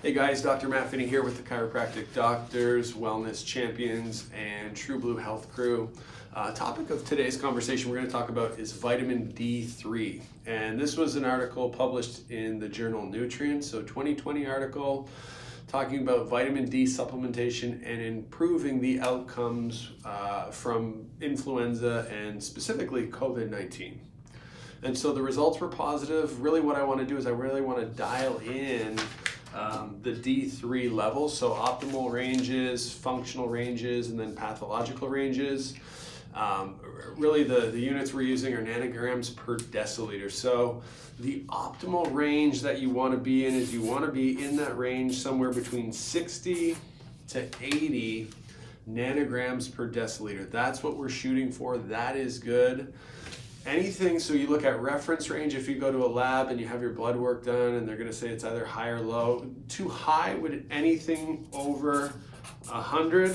Hey guys, Dr. Matt Finney here with the Chiropractic Doctors, Wellness Champions, and True Blue Health Crew. Topic of today's conversation we're going to talk about is vitamin D3. And this was an article published in the journal Nutrients, so 2020 article talking about vitamin D supplementation and improving the outcomes from influenza and specifically COVID-19. And so the results were positive. Really what I want to do is I really want to dial in the D3 levels, so optimal ranges, functional ranges, and then pathological ranges. Really the units we're using are nanograms per deciliter. So the optimal range that you want to be in is you want to be in that range somewhere between 60 to 80 nanograms per deciliter. That's what we're shooting for. That is good. Anything, so you look at reference range, if you go to a lab and you have your blood work done and they're going to say it's either high or low. Too high, would anything over 100,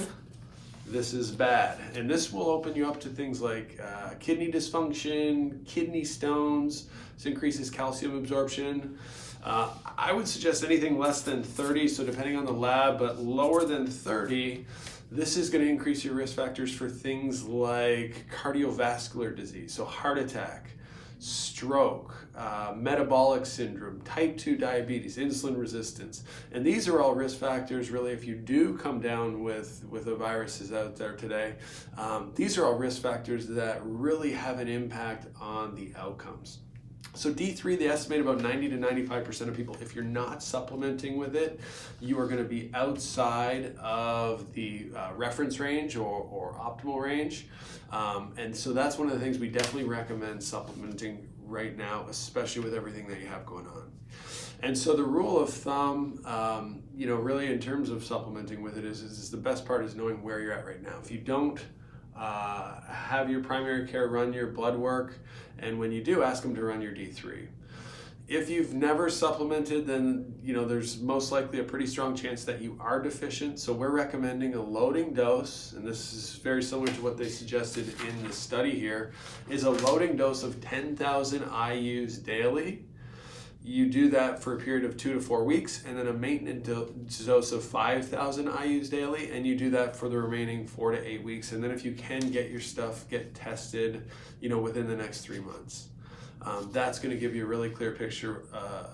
this is bad. And this will open you up to things like kidney dysfunction, kidney stones. This increases calcium absorption. I would suggest anything less than 30, so depending on the lab, but lower than 30, this is going to increase your risk factors for things like cardiovascular disease, so heart attack, stroke, metabolic syndrome, type 2 diabetes, insulin resistance. And these are all risk factors, really, if you do come down with the viruses out there today. These are all risk factors that really have an impact on the outcomes. So D3, they estimate about 90 to 95% of people, if you're not supplementing with it, you are going to be outside of the reference range or optimal range. And so that's one of the things we definitely recommend supplementing right now, especially with everything that you have going on. And so the rule of thumb, really in terms of supplementing with it is the best part is knowing where you're at right now. If you don't have your primary care run your blood work, and when you do, ask them to run your D3. If you've never supplemented, then there's most likely a pretty strong chance that you are deficient. So we're recommending a loading dose, and this is very similar to what they suggested in the study here, is a loading dose of 10,000 IUs daily. You do that for a period of 2 to 4 weeks, and then a maintenance dose of 5,000 IUs daily, and you do that for the remaining 4 to 8 weeks. And then if you can get your stuff, get tested, within the next 3 months. That's going to give you a really clear picture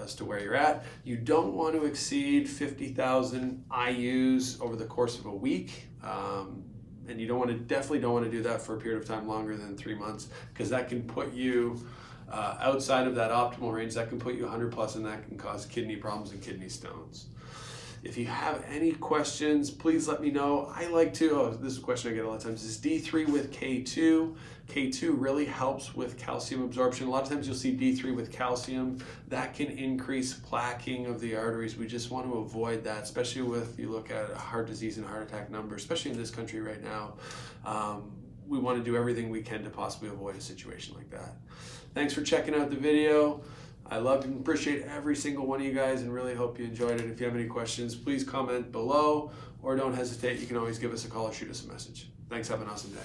as to where you're at. You don't want to exceed 50,000 IUs over the course of a week. And you definitely don't want to do that for a period of time longer than 3 months, because that can put you outside of that optimal range. That can put you 100 plus, and that can cause kidney problems and kidney stones. If you have any questions, please let me know. This is a question I get a lot of times, is D3 with K2. K2 really helps with calcium absorption. A lot of times you'll see D3 with calcium. That can increase plaquing of the arteries. We just want to avoid that, especially you look at heart disease and heart attack numbers, especially in this country right now. We want to do everything we can to possibly avoid a situation like that. Thanks for checking out the video. I love and appreciate every single one of you guys and really hope you enjoyed it. If you have any questions, please comment below or don't hesitate. You can always give us a call or shoot us a message. Thanks. Have an awesome day.